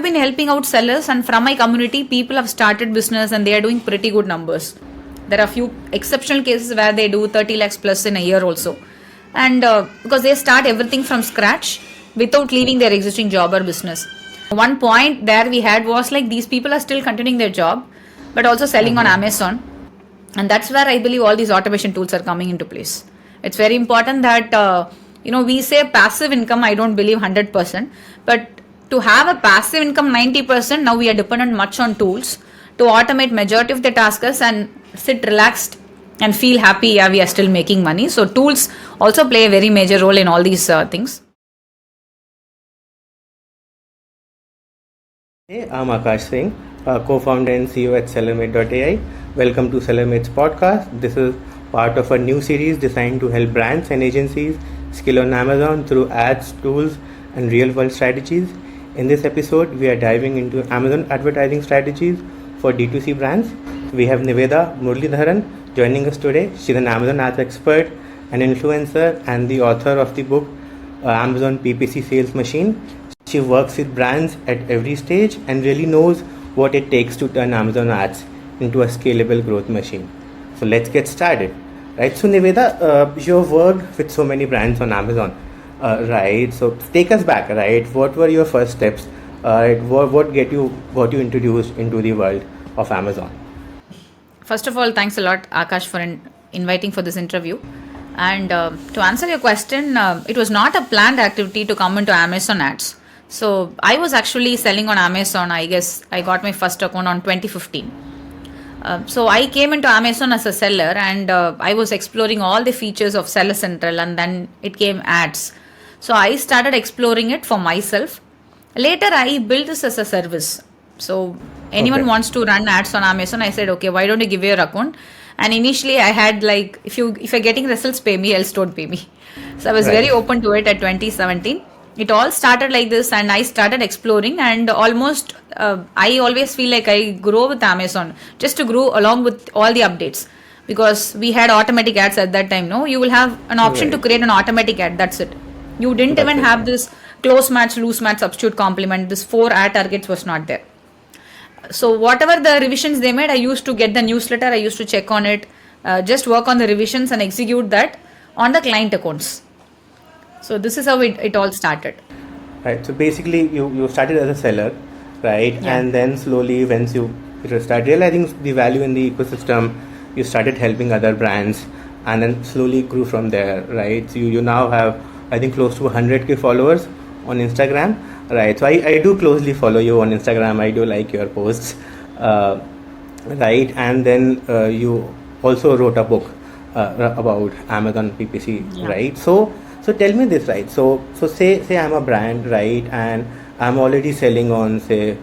been helping out sellers, and from my community, people have started business and they are doing pretty good numbers. There are few exceptional cases where they do 30 lakhs plus in a year also. And because they start everything from scratch without leaving their existing job or business. One point there we had was like these people are still continuing their job, but also selling on Amazon. And that's where I believe all these automation tools are coming into place. It's very important that, we say passive income, I don't believe 100%, but to have a passive income 90%, now we are dependent much on tools to automate majority of the tasks and sit relaxed and feel happy, yeah, we are still making money. So tools also play a very major role in all these things. Hey, I'm Akash Singh, co-founder and CEO at SellerMate.AI. Welcome to SellerMate's podcast. This is part of a new series designed to help brands and agencies scale on Amazon through ads, tools, and real-world strategies. In this episode, we are diving into Amazon advertising strategies for D2C brands. We have Nivetha Muralidharan joining us today. She's an Amazon ads expert, an influencer, and the author of the book Amazon PPC Sales Machine. She works with brands at every stage and really knows what it takes to turn Amazon ads into a scalable growth machine. So let's get started. Right. So Nivetha, you've worked with so many brands on Amazon, right? So take us back, right? What were your first steps? What got you introduced into the world of Amazon? First of all, thanks a lot, Akash, for inviting for this interview. And to answer your question, it was not a planned activity to come into Amazon ads. So I was actually selling on Amazon. I guess I got my first account on 2015. So I came into Amazon as a seller, and I was exploring all the features of Seller Central, and then it came ads. So I started exploring it for myself. Later, I built this as a service. So anyone wants to run ads on Amazon, I said, okay, why don't you give your account? And initially I had like, if you're getting results, pay me, else don't pay me. So I was very open to it at 2017. It all started like this, and I started exploring, and almost I always feel like I grow with Amazon just to grow along with all the updates, because we had automatic ads at that time. No, you will have an option to create an automatic ad. That's it. You didn't even have this close match, loose match, substitute, complement. This 4 ad targets was not there. So whatever the revisions they made, I used to get the newsletter. I used to check on it, just work on the revisions and execute that on the client accounts. So this is how it all started. Right. So basically, you started as a seller, right? Yeah. And then slowly, once you start realizing the value in the ecosystem, you started helping other brands, and then slowly grew from there, right? So you now have, I think, close to 100K followers on Instagram, right? So I do closely follow you on Instagram. I do like your posts, right? And then you also wrote a book about Amazon PPC, right? So tell me this, right? So say I'm a brand, right, and I'm already selling on say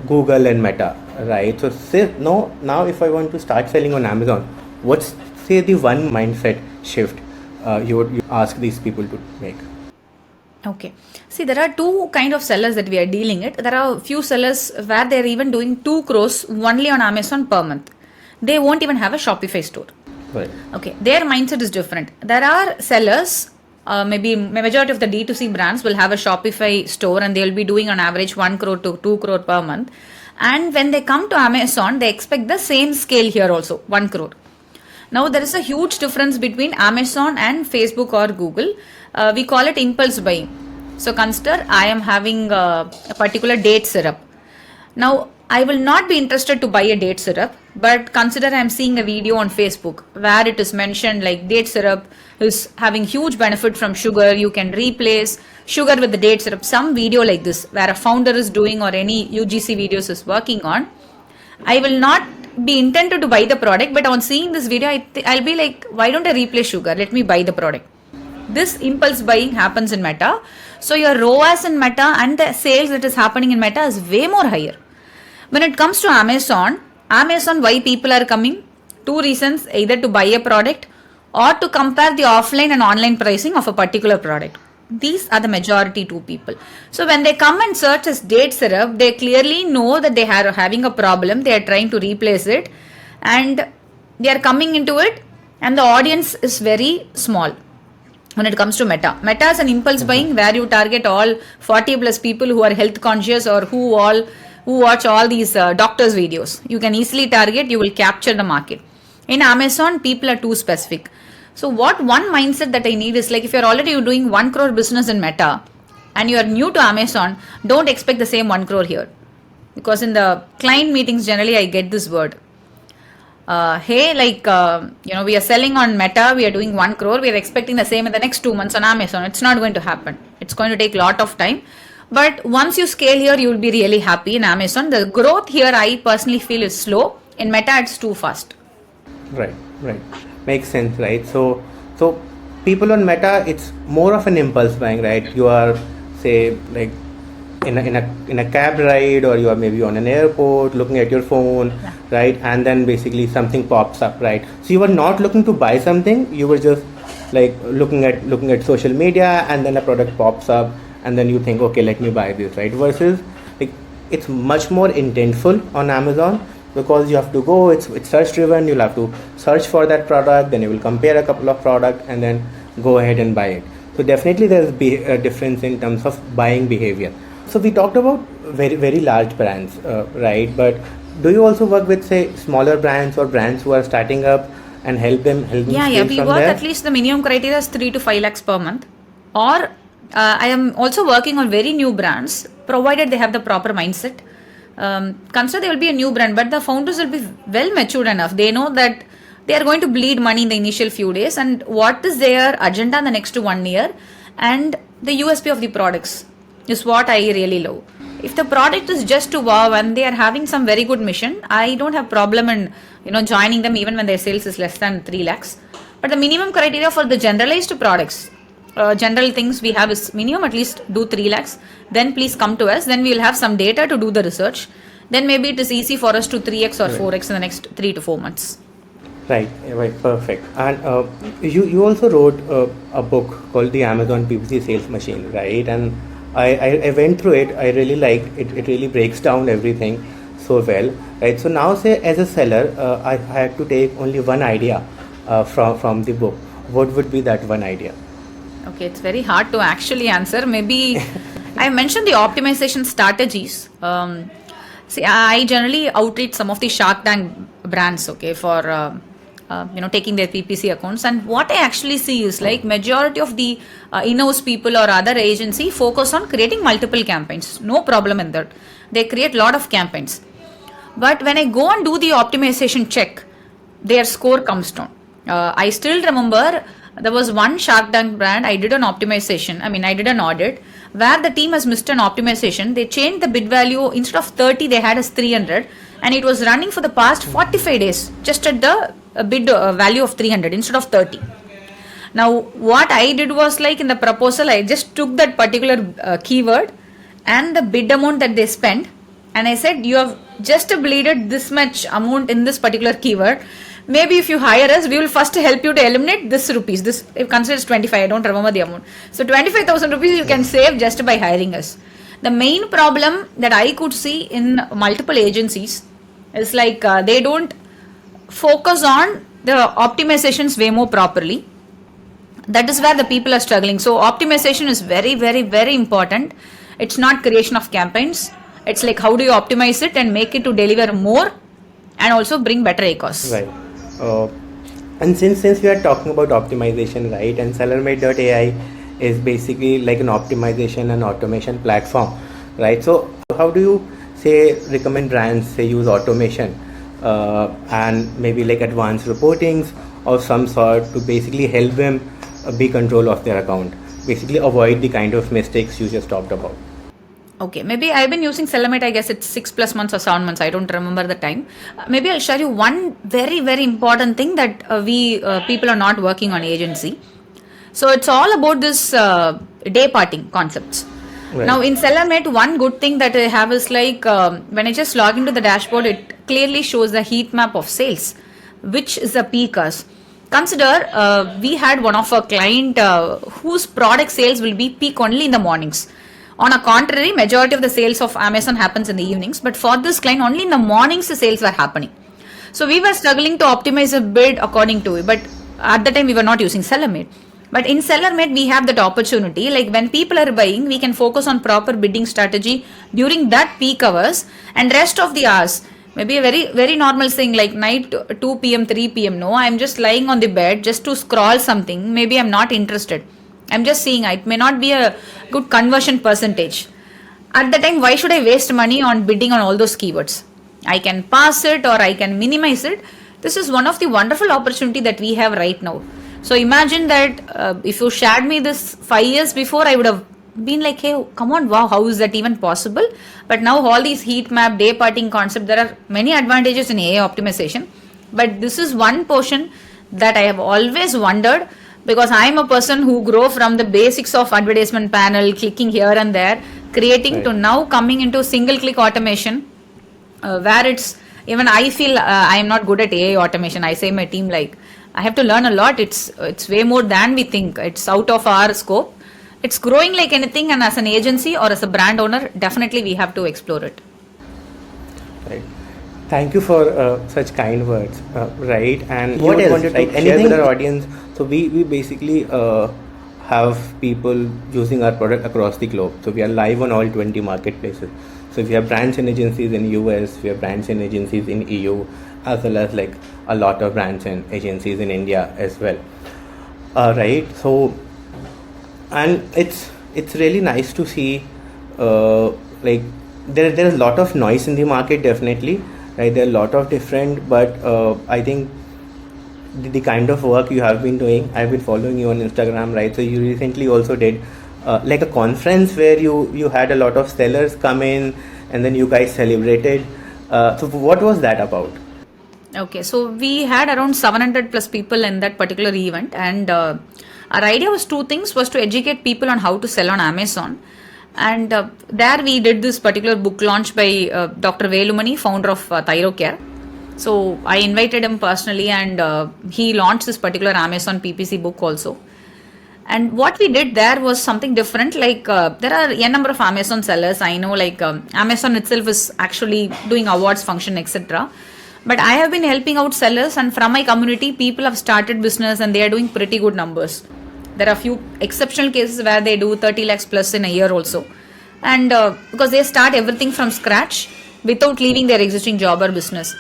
Google and Meta, right? So now if I want to start selling on Amazon, what's the one mindset shift you would ask these people to make? Okay. See, there are two kind of sellers that we are dealing with. There are a few sellers where they're even doing 2 crores only on Amazon per month. They won't even have a Shopify store. Right. Okay, their mindset is different. There are sellers, maybe majority of the D2C brands will have a Shopify store, and they'll be doing on average 1 crore to 2 crore per month. And when they come to Amazon, they expect the same scale here also, 1 crore. Now there is a huge difference between Amazon and Facebook or Google. We call it impulse buying. So consider I am having a particular date syrup. Now I will not be interested to buy a date syrup, but consider I am seeing a video on Facebook where it is mentioned like date syrup is having huge benefit from sugar. You can replace sugar with the date syrup. Some video like this where a founder is doing or any UGC videos is working on. I will not be intended to buy the product, but on seeing this video, I'll be like, why don't I replace sugar? Let me buy the product. This impulse buying happens in Meta. So your ROAS in Meta and the sales that is happening in Meta is way more higher. When it comes to Amazon, why people are coming? 2 reasons, either to buy a product or to compare the offline and online pricing of a particular product. These are the majority 2 people. So when they come and search as date syrup, they clearly know that they are having a problem. They are trying to replace it, and they are coming into it, and the audience is very small. when it comes to Meta. Meta is an impulse buying where you target all 40 plus people who are health conscious or who watch all these doctors videos. You can easily target, you will capture the market. In Amazon, people are too specific. So what one mindset that I need is like, if you're already doing 1 crore business in Meta and you're new to Amazon, don't expect the same 1 crore here. Because in the client meetings, generally I get this word. Hey, we are selling on Meta, we are doing 1 crore, we are expecting the same in the next 2 months on Amazon. It's not going to happen. It's going to take a lot of time. But once you scale here, you will be really happy in Amazon. The growth here, I personally feel, is slow. In Meta, it's too fast. Right. Makes sense, right? So people on Meta, it's more of an impulse buying, right? You are, say, like in a cab ride, or you are maybe on an airport looking at your phone, right? And then basically something pops up, right? So you were not looking to buy something, you were just like looking at social media, and then a product pops up, and then you think, okay, let me buy this, right? Versus like it's much more intentful on Amazon, because you have to go, it's search driven, you'll have to search for that product, then you will compare a couple of products and then go ahead and buy it. So definitely there's a difference in terms of buying behavior. So we talked about very, very large brands, right? But do you also work with, say, smaller brands or brands who are starting up and help them Yeah, we work there? At least the minimum criteria is 3 to 5 lakhs per month. Or I am also working on very new brands, provided they have the proper mindset. Consider they will be a new brand, but the founders will be well matured enough. They know that they are going to bleed money in the initial few days, and what is their agenda in the next 1 year, and the USP of the products is what I really love. If the product is just to wow and they are having some very good mission, I don't have problem in joining them even when their sales is less than 3 lakhs. But the minimum criteria for the generalized products, general things we have is minimum at least do 3 lakhs. Then please come to us. Then we will have some data to do the research. Then maybe it is easy for us to 3x or 4x in the next 3 to 4 months. Right, perfect. And you also wrote a book called The Amazon PPC Sales Machine, right? And I went through it. I really liked it. It really breaks down everything so well, right? So now, say, as a seller, I had to take only one idea from the book. What would be that one idea? Okay, it's very hard to actually answer. Maybe I mentioned the optimization strategies. See, I generally outreach some of the Shark Tank brands, okay, for taking their PPC accounts, and what I actually see is like majority of the in-house people or other agency focus on creating multiple campaigns. No problem in that. They create lot of campaigns, but when I go and do the optimization check, their score comes down. I still remember there was one Shark Tank brand. I did an optimization. I did an audit where the team has missed an optimization. They changed the bid value. Instead of 30, they had as 300, and it was running for the past 45 days just at the bid value of 300 instead of 30. Now what I did was, like, in the proposal, I just took that particular keyword and the bid amount that they spent, and I said, you have just bleeded this much amount in this particular keyword. Maybe if you hire us, we will first help you to eliminate this rupees. This, if consider 25, I don't remember the amount. So 25,000 rupees you can save just by hiring us. The main problem that I could see in multiple agencies is like they don't focus on the optimizations way more properly. That is where the people are struggling. So optimization is very, very, very important. It's not creation of campaigns. It's like how do you optimize it and make it to deliver more and also bring better ACOS. Right. And since we are talking about optimization, right, and SellerMate.AI is basically like an optimization and automation platform, right? So how do you recommend brands use automation and maybe like advanced reportings or some sort to basically help them be control of their account, basically avoid the kind of mistakes you just talked about? Okay, maybe I've been using SellerMate, I guess it's 6+ months or 7 months. I don't remember the time. Maybe I'll share you one very, very important thing that people are not working on agency. So it's all about this Dayparting concepts. Right. Now in SellerMate, one good thing that I have is like when I just log into the dashboard, it clearly shows the heat map of sales, which is the peakers. Consider we had one of our client whose product sales will be peak only in the mornings. On a contrary, majority of the sales of Amazon happens in the evenings, but for this client, only in the mornings the sales were happening. So we were struggling to optimize a bid according to it, but at the time we were not using SellerMate. But in SellerMate, we have that opportunity. Like when people are buying, we can focus on proper bidding strategy during that peak hours, and rest of the hours. Maybe a very, very normal thing like night 2 p.m., 3 p.m. No, I'm just lying on the bed just to scroll something. Maybe I'm not interested. I'm just seeing it may not be a good conversion percentage. At the time, why should I waste money on bidding on all those keywords? I can pass it or I can minimize it. This is one of the wonderful opportunity that we have right now. So imagine that if you shared me this 5 years before, I would have been like, hey, come on, wow, how is that even possible? But now all these heat map, dayparting concept, there are many advantages in AI optimization. But this is one portion that I have always wondered, because I am a person who grew from the basics of advertisement panel, clicking here and there, creating Right. to now coming into single click automation, where it's even I feel I am not good at AI automation. I say my team like I have to learn a lot. It's way more than we think. It's out of our scope. It's growing like anything, and as an agency or as a brand owner, definitely we have to explore it. Right. Thank you for such kind words. Right. And What you else? wanted to Like share anything- with our audience. So we basically have people using our product across the globe. So we are live on all 20 marketplaces. So we have brands and agencies in US, we have brands and agencies in EU, as well as like a lot of brands and agencies in India as well. Right. So, and it's really nice to see like there's a lot of noise in the market, definitely, right? There are a lot of different, but I think the kind of work you have been doing, I've been following you on Instagram, right? So you recently also did like a conference where you had a lot of sellers come in, and then you guys celebrated. So what was that about? Okay, so we had around 700 plus people in that particular event, and our idea was two things: was to educate people on how to sell on Amazon, and there we did this particular book launch by Dr. Velumani, founder of Thyrocare. So I invited him personally, and he launched this particular Amazon PPC book also. And what we did there was something different. Like there are a number of Amazon sellers. I know, like Amazon itself is actually doing awards function, etc. But I have been helping out sellers, and from my community, people have started business and they are doing pretty good numbers. There are few exceptional cases where they do 30 lakhs plus in a year also, and because they start everything from scratch without leaving their existing job or business.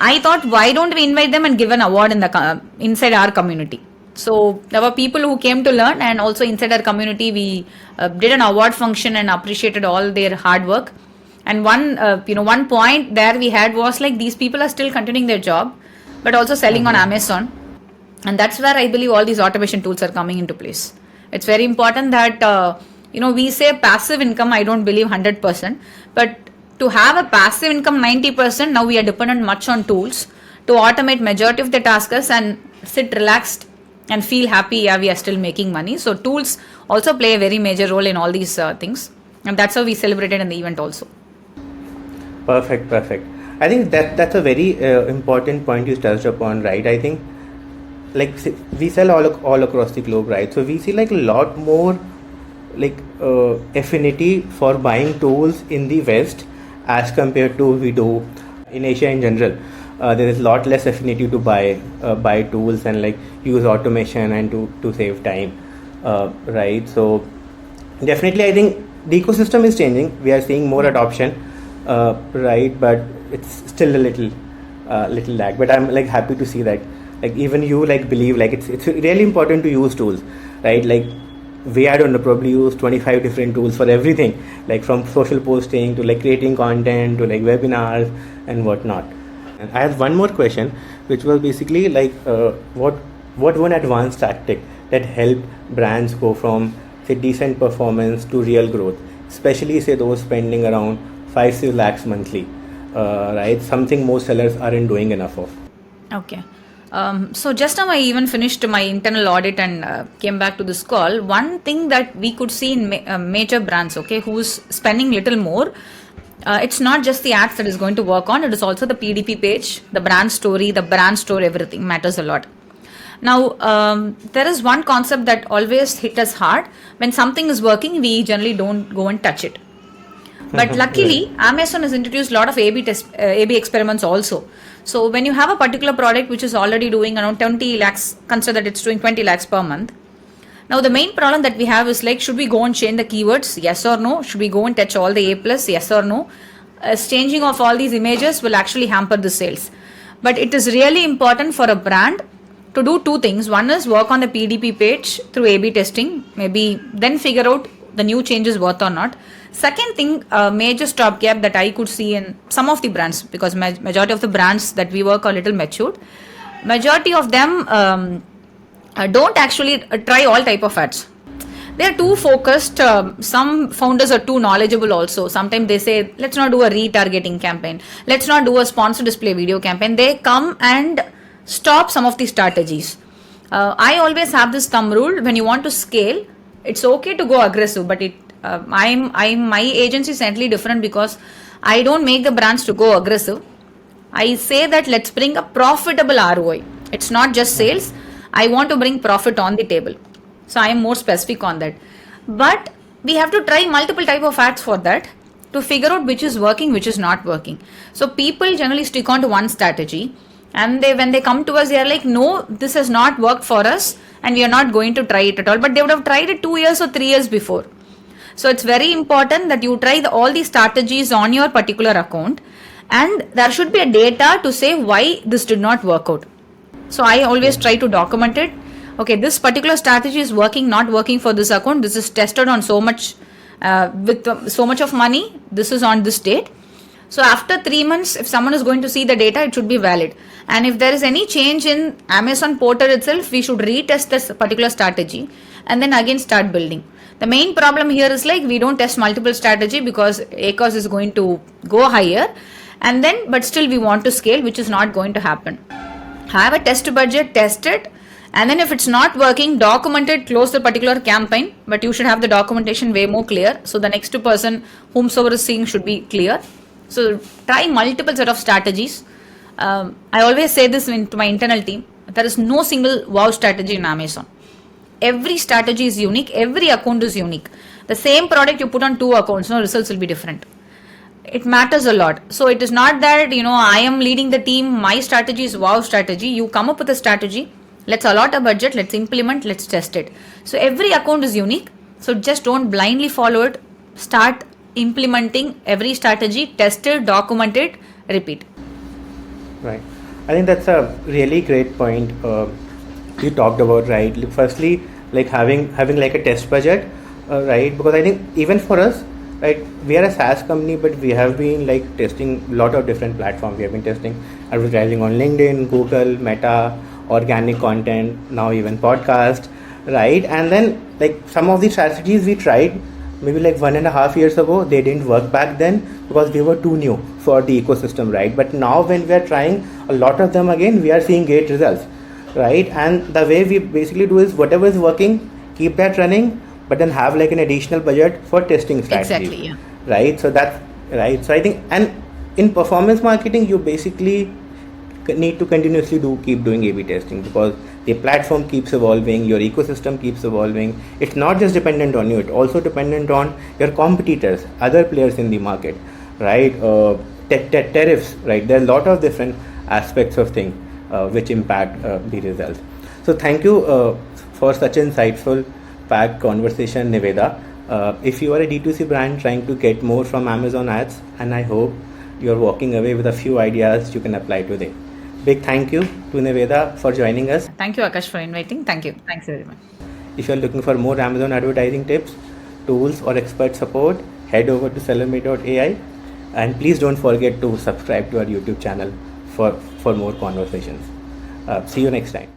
I thought, why don't we invite them and give an award in the inside our community? So there were people who came to learn, and also inside our community, we did an award function and appreciated all their hard work. And one point there we had was like, these people are still continuing their job, but also selling on Amazon, and that's where I believe all these automation tools are coming into place. It's very important that we say passive income. I don't believe 100%, but to have a passive income 90%, now we are dependent much on tools to automate majority of the tasks and sit relaxed and feel happy. Yeah, we are still making money. So tools also play a very major role in all these things, and that's how we celebrated in the event also. Perfect. I think that's a very important point you touched upon, right? I think like we sell all across the globe, right? So we see like a lot more like affinity for buying tools in the West as compared to we do in Asia in general. There is a lot less affinity to buy tools and like use automation and to save time, right? So definitely, I think the ecosystem is changing. We are seeing more adoption, right? But it's still a little lag. But I'm like happy to see that like even you like believe like it's really important to use tools, right? Like I don't know, probably use 25 different tools for everything, like from social posting to like creating content to like webinars and whatnot. And I have one more question, which was basically like what one advanced tactic that helped brands go from say decent performance to real growth, especially say those spending around 5-6 lakhs monthly, right? Something most sellers aren't doing enough of. Okay. So just now I even finished my internal audit and came back to this call. One thing that we could see in major brands, okay, who's spending little more, it's not just the ads that is going to work on, it is also the PDP page, the brand story, the brand store, everything matters a lot. Now, there is one concept that always hit us hard. When something is working, we generally don't go and touch it. But luckily, Amazon has introduced a lot of A/B experiments also. So when you have a particular product which is already doing around 20 lakhs, consider that it's doing 20 lakhs per month. Now the main problem that we have is like, should we go and change the keywords? Yes or no? Should we go and touch all the A+? Yes or no? Changing of all these images will actually hamper the sales. But it is really important for a brand to do two things. One is work on the PDP page through A/B testing, maybe then figure out the new changes worth or not. Second thing, a major stopgap that I could see in some of the brands, because majority of the brands that we work are a little matured. Majority of them don't actually try all type of ads. They are too focused. Some founders are too knowledgeable also. Sometimes they say, let's not do a retargeting campaign. Let's not do a sponsor display video campaign. They come and stop some of the strategies. I always have this thumb rule: when you want to scale, it's okay to go aggressive, but my agency is slightly different, because I don't make the brands to go aggressive. I say that let's bring a profitable ROI. It's not just sales. I want to bring profit on the table. So I am more specific on that. But we have to try multiple type of ads for that to figure out which is working, which is not working. So people generally stick on to one strategy, and when they come to us, they are like, no, this has not worked for us and we are not going to try it at all. But they would have tried it 2 years or 3 years before. So it's very important that you try all these strategies on your particular account, and there should be a data to say why this did not work out. So I always try to document it. Okay, this particular strategy is working, not working for this account. This is tested on so much with so much of money. This is on this date. So after 3 months, if someone is going to see the data, it should be valid. And if there is any change in Amazon portal itself, we should retest this particular strategy and then again start building. The main problem here is like, we don't test multiple strategy because ACOS is going to go higher, and then but still we want to scale, which is not going to happen. Have a test budget, test it, and then if it's not working, document it, close the particular campaign, but you should have the documentation way more clear, so the next person whomsoever is seeing should be clear. So try multiple set of strategies. I always say this to my internal team: there is no single wow strategy in Amazon. Every strategy is unique, every account is unique. The same product you put on 2 accounts, results will be different. It matters a lot. So it is not that, I am leading the team, my strategy is wow strategy. You come up with a strategy, let's allot a budget, let's implement, let's test it. So every account is unique. So just don't blindly follow it. Start implementing every strategy, test it, document it, repeat. Right. I think that's a really great point you talked about, right? Firstly, like having like a test budget, right? Because I think even for us, right, we are a SaaS company, but we have been like testing a lot of different platforms. We have been testing advertising on LinkedIn, Google, Meta, organic content, now even podcast, right? And then like some of the strategies we tried maybe like 1.5 years ago, they didn't work back then because we were too new for the ecosystem, right? But now when we are trying a lot of them again, we are seeing great results, right? And the way we basically do is whatever is working, keep that running, but then have like an additional budget for testing strategies. Exactly, yeah. Right? So that's right. So I think, and in performance marketing, you basically need to continuously keep doing A/B testing, because the platform keeps evolving, your ecosystem keeps evolving. It's not just dependent on you, it's also dependent on your competitors, other players in the market, right? Tariffs, right? There are a lot of different aspects of things which impact the results. So thank you for such insightful, packed conversation, Nivetha. If you are a D2C brand trying to get more from Amazon ads, and I hope you're walking away with a few ideas you can apply today. Big thank you to Nivetha for joining us. Thank you, Akash, for inviting. Thank you. Thanks very much. If you're looking for more Amazon advertising tips, tools, or expert support, head over to SellerMate.AI, and please don't forget to subscribe to our YouTube channel for more conversations. See you next time.